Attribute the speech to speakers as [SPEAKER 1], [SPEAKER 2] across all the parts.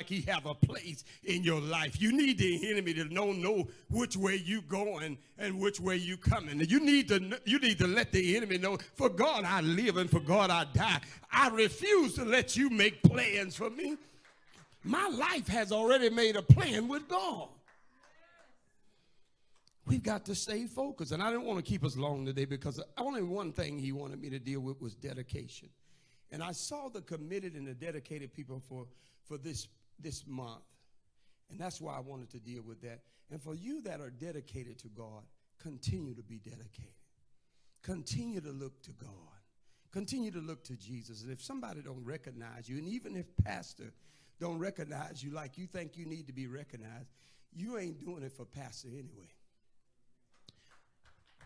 [SPEAKER 1] he have a place in your life. You need the enemy to know which way you going and which way you coming. You need to let the enemy know, for God I live and for God I die. I refuse to let you make plans for me. My life has already made a plan with God. We've got to stay focused. And I didn't want to keep us long today because only one thing he wanted me to deal with was dedication. And I saw the committed and the dedicated people for this month. And that's why I wanted to deal with that. And for you that are dedicated to God, continue to be dedicated. Continue to look to God. Continue to look to Jesus. And if somebody don't recognize you, and even if pastor don't recognize you like you think you need to be recognized, you ain't doing it for pastor anyway.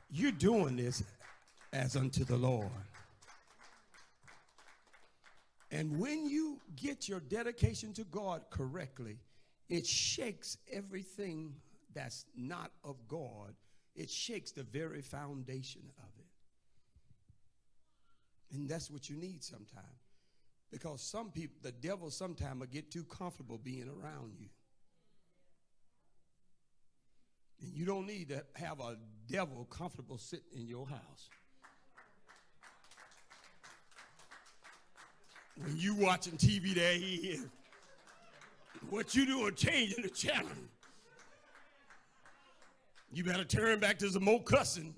[SPEAKER 1] You're doing this as unto the Lord. And when you get your dedication to God correctly, it shakes everything that's not of God. It shakes the very foundation of it. And that's what you need sometimes. Because some people, the devil sometimes will get too comfortable being around you. And you don't need to have a devil comfortable sitting in your house. When you watching TV, there he is. What you doing changing the channel? You better turn back to some more cussing.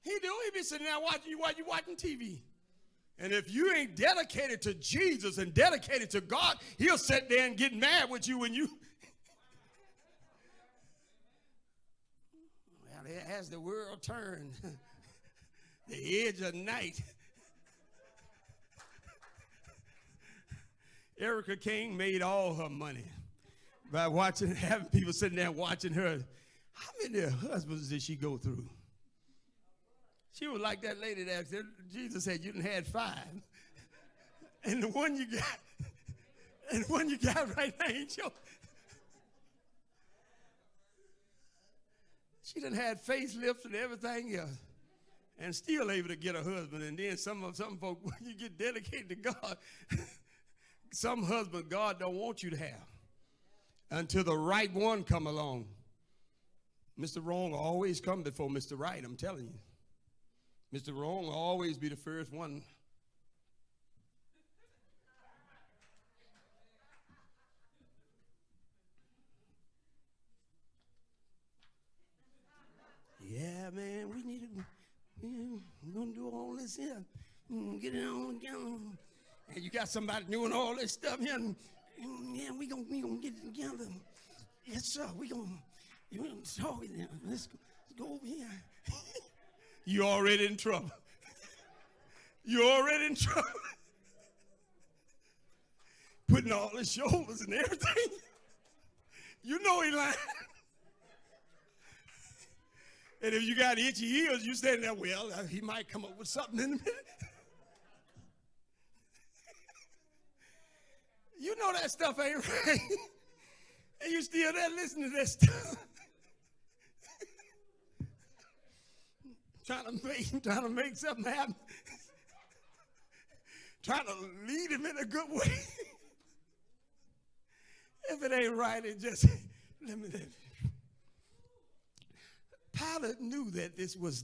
[SPEAKER 1] He be sitting there watching you while you watching TV. And if you ain't dedicated to Jesus and dedicated to God, he'll sit there and get mad with you when you. Well, as the world turned, the edge of night, Erica King made all her money by having people sitting there watching her. How many husbands did she go through? She was like that lady that said, Jesus said you done had 5. And the one you got right now ain't yours. She done had facelifts and everything else. And still able to get a husband. And then some folk, when you get dedicated to God, some husband God don't want you to have until the right one come along. Mr. Wrong will always come before Mr. Right, I'm telling you. Mr. Wrong will always be the first one. Yeah, man, we need to. We're going to do all this here. Get it on together. And you got somebody doing all this stuff here. And yeah, we gonna get it together. Yes, sir. We're going to talk. Let's go over here. You're already in trouble. You're already in trouble. Putting all his shoulders and everything. You know he lying. And if you got itchy ears, you standing there, well, he might come up with something in a minute. You know that stuff ain't right. And you still there listening to that stuff. trying to make something happen. Trying to lead him in a good way. If it ain't right, it just, let me. Pilate knew that this was